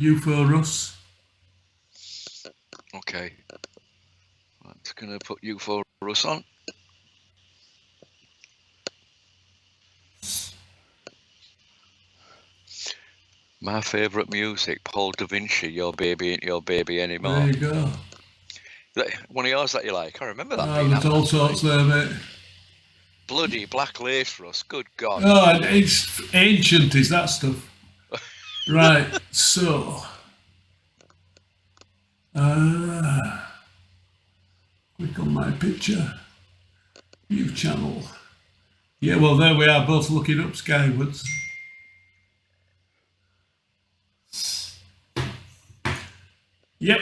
UFO Russ. Okay. I'm just going to put UFO Russ on. My favourite music, Paul Da Vinci, Your Baby Ain't Your Baby Anymore. There you go. One of yours that you like? I remember that. There's all sorts there, mate. Bloody Black Lace, Russ. Good God. Oh, it's ancient, is that stuff? Right, so. Click on my picture. View channel. Yeah, well, there we are, both looking up skywards. Yep.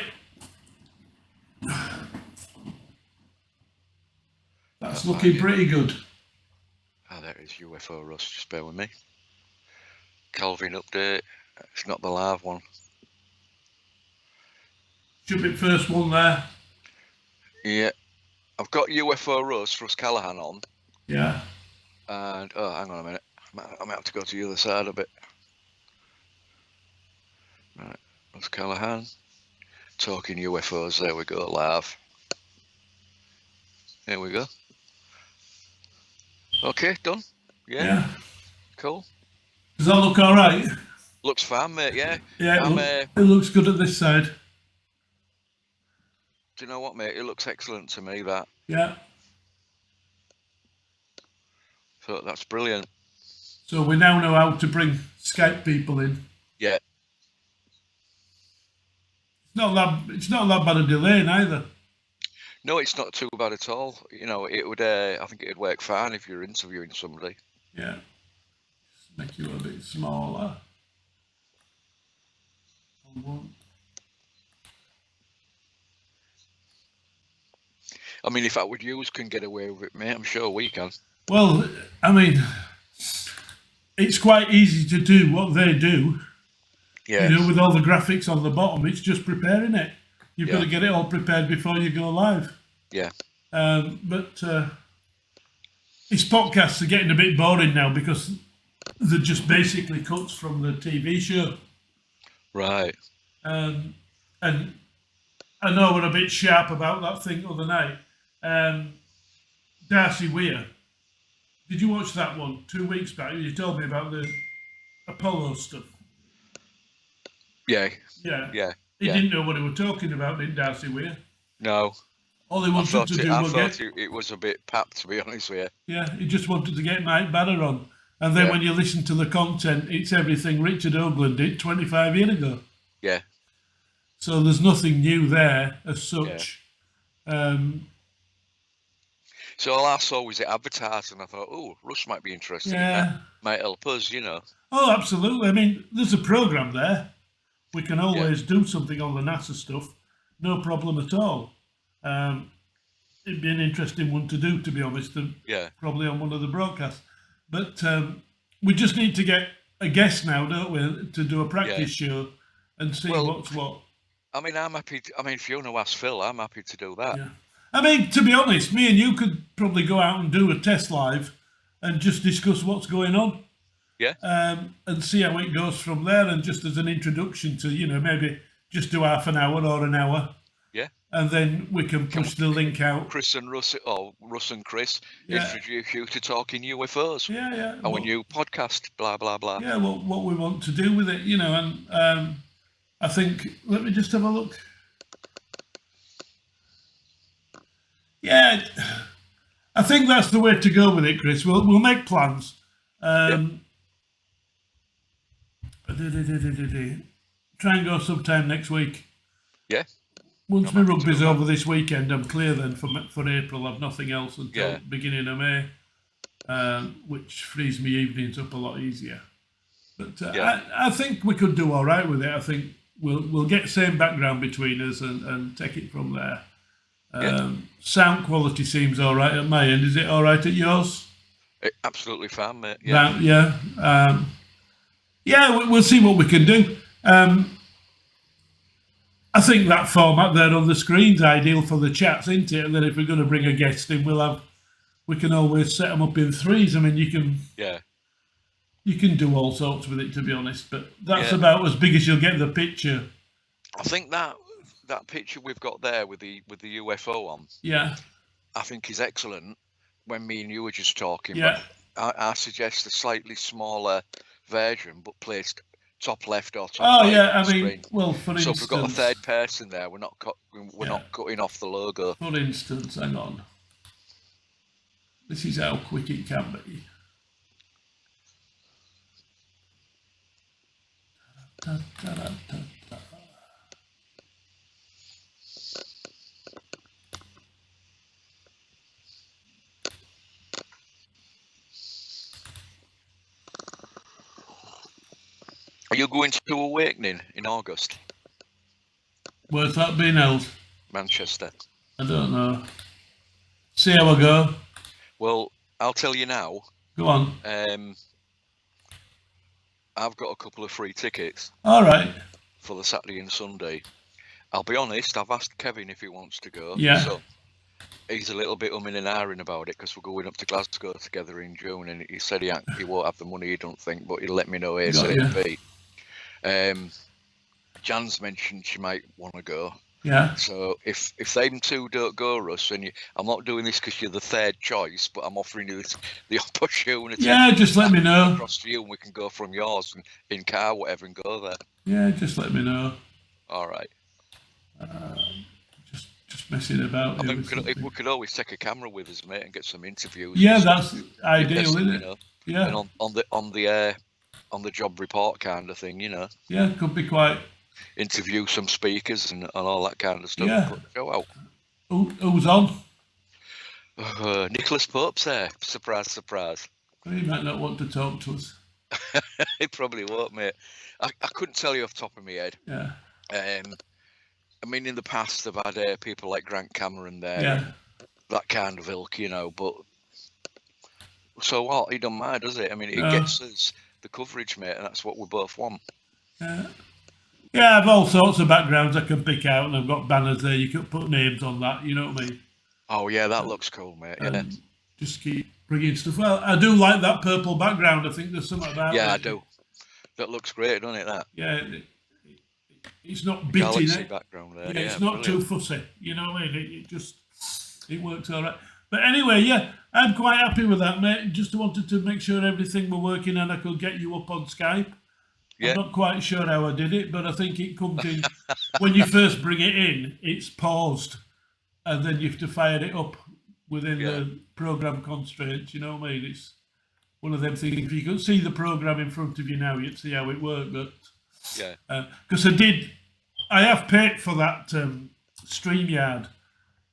That's looking pretty good. Oh, there is UFO Russ. Just bear with me. Calvin update. It's not the live one. Should be first one there. Yeah. I've got UFO Russ Callahan on. Yeah. And, oh, hang on a minute. I might have to go to the other side a bit. Right. Russ Callahan. Talking UFOs. There we go, live. There we go. Okay, done. Yeah. Cool. Does that look all right? Looks fine, mate, yeah. Yeah, it looks good at this side. Do you know what, mate? It looks excellent to me, that. Yeah. So that's brilliant. So we now know how to bring Skype people in. Yeah. It's not that bad a delay neither. No, it's not too bad at all. You know, it would. I think it'd work fine if you're interviewing somebody. Yeah. Just make you a bit smaller. I mean, if Outward Use can get away with it, mate, I'm sure we can. Well, I mean, it's quite easy to do what they do. Yeah. You know, with all the graphics on the bottom, it's just preparing it. You've got to get it all prepared before you go live. Yeah. But his podcasts are getting a bit boring now because they're just basically cuts from the TV show. Right. And I know we're a bit sharp about that thing the other night. Darcy Weir. Did you watch that one 2 weeks back? You told me about the Apollo stuff. Yeah. Yeah. Yeah. He didn't know what he was talking about, didn't Darcy Weir? No. All he wanted to do was it was a bit pap, to be honest with you. Yeah, he just wanted to get Mike Banner on. And then when you listen to the content, it's everything Richard Hoagland did 25 years ago. Yeah. So there's nothing new there as such. Yeah. So all I saw was it advertised, and I thought, oh, Russ might be interested in that. Might help us, you know. Oh, absolutely. I mean, there's a program there. We can always do something on the NASA stuff. No problem at all. It'd be an interesting one to do, to be honest, and probably on one of the broadcasts. But we just need to get a guest now, don't we, to do a practice show and see what's what. I mean, I'm happy. If you want to ask Phil, I'm happy to do that. Yeah. I mean, to be honest, me and you could probably go out and do a test live and just discuss what's going on. Yeah. And see how it goes from there, and just as an introduction to, you know, maybe just do half an hour or an hour. Yeah. And then we can push the link out. Chris and Russ, or Russ and Chris, introduce you to Talking UFOs. Yeah, yeah. Our new podcast, blah, blah, blah. Yeah, well, what we want to do with it, you know, and I think, let me just have a look. Yeah, I think that's the way to go with it, Chris. We'll make plans. Try and go sometime next week. Yeah. Once my rugby's over this weekend, I'm clear then for April. I've nothing else until beginning of May, which frees me evenings up a lot easier. But I think we could do all right with it. I think we'll get same background between us and take it from there. Sound quality seems all right at my end. Is it all right at yours? Absolutely fine, mate. Yeah. We'll see what we can do. I think that format there on the screen's ideal for the chats, isn't it? And then if we're going to bring a guest in, we can always set them up in threes. I mean, you you can do all sorts with it, to be honest. But that's Yeah. about as big as you'll get the picture. I think that picture we've got there with the UFO on, Yeah, I think is excellent. When me and you were just talking, yeah. but I suggest a slightly smaller version, but placed top left or top Oh right yeah, on I the mean, screen. well, for So if we've got a instance, third person there, we're not Yeah. not cutting off the logo. for instance, hang on. This is how quick it can be. Da, da, da, da, da. Are you going to Awakening in August? Where's that being held? Manchester. I don't know. See how I go. Well, I'll tell you now. Go on. I've got a couple of free tickets All right. for the Saturday and Sunday. I'll be honest, I've asked Kevin if he wants to go. Yeah. So he's a little bit umming and ahhing about it because we're going up to Glasgow together in June, and he said he won't have the money, he don't think, but he'll let me know ASAP. Jan's mentioned she might want to go. Yeah. So if them two don't go, Russ, and I'm not doing this because you're the third choice, but I'm offering you the opportunity. Yeah, just let me know. Across to you, and we can go from yours and in car, whatever, and go there. Yeah, just let me know. All right. Just messing about. I here mean, with we could always take a camera with us, mate, and get some interviews. Yeah, and that's stuff, ideal, isn't you it? know, Yeah. and on the job report kind of thing, you know, Yeah, could be quite. interview some speakers and all that kind of stuff. Yeah. Put the show out. Who's on? Nicholas Pope's there. Surprise, surprise. He might not want to talk to us. He probably won't, mate. I couldn't tell you off the top of my head. Yeah. I mean, in the past, they've had people like Grant Cameron there, Yeah. that kind of ilk, you know, but so what? He don't mind, does it? I mean, it No. gets us the coverage, mate, and that's what we both want. Yeah, I've all sorts of backgrounds I can pick out, and I've got banners there. You could put names on that. You know what I mean? Oh, yeah, that looks cool, mate. Yeah, Just keep bringing stuff. Well, I do like that purple background. I think there's something about yeah, it. I do. That looks great, doesn't it, that? Yeah, it's not bitty. Galaxy background there. Yeah, Yeah, it's not brilliant. too fussy. You know what I mean? It works all right. But anyway, yeah, I'm quite happy with that, mate. Just wanted to make sure everything were working and I could get you up on Skype. Yeah. I'm not quite sure how I did it, but I think it comes in when you first bring it in, it's paused, and then you have to fire it up within the program constraints. You know what I mean? It's one of them things. If you could see the program in front of you now, you'd see how it worked. But Yeah. because I have paid for that StreamYard,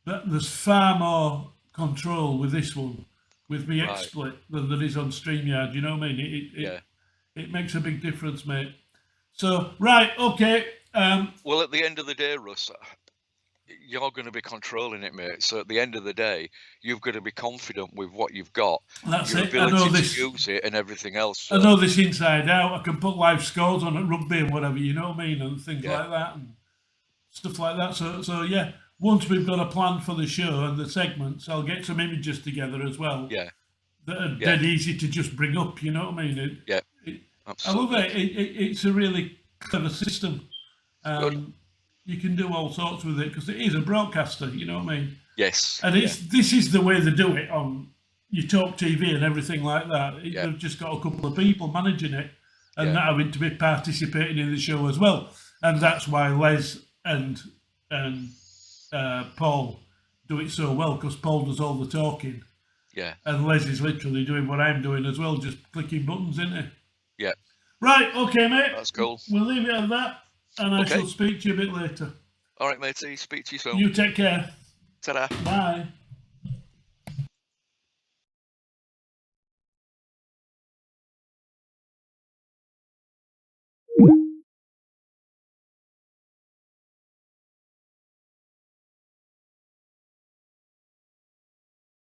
but there's far more control with this one, with me Right. XSplit, than there is on StreamYard. You know what I mean? Yeah. It makes a big difference, mate. So, right, okay. Well, at the end of the day, Russ, you're going to be controlling it, mate. So at the end of the day, you've got to be confident with what you've got, That's your it. I know ability this. to use it, and everything else. I So, know this inside out. I can put live scores on at rugby and whatever, you know what I mean, and things Yeah. like that and stuff like that. So yeah. Once we've got a plan for the show and the segments, I'll get some images together as well. yeah, That are dead easy to just bring up. You know what I mean? yeah, I love absolutely. it. It's a really clever system. Good. You can do all sorts with it because it is a broadcaster. You know what I mean? Yes. And this is the way they do it on you talk TV and everything like that. Yeah. They've just got a couple of people managing it and Yeah. not having to be participating in the show as well. And that's why Les and Paul do it so well, because Paul does all the talking Yeah, and Les is literally doing what I'm doing as well, just clicking buttons, isn't it? yeah, Right, okay, mate. that's cool. We'll leave it at that, and I Okay. shall speak to you a bit later. All right, matey. Speak to you soon. You take care. Ta-da. Bye.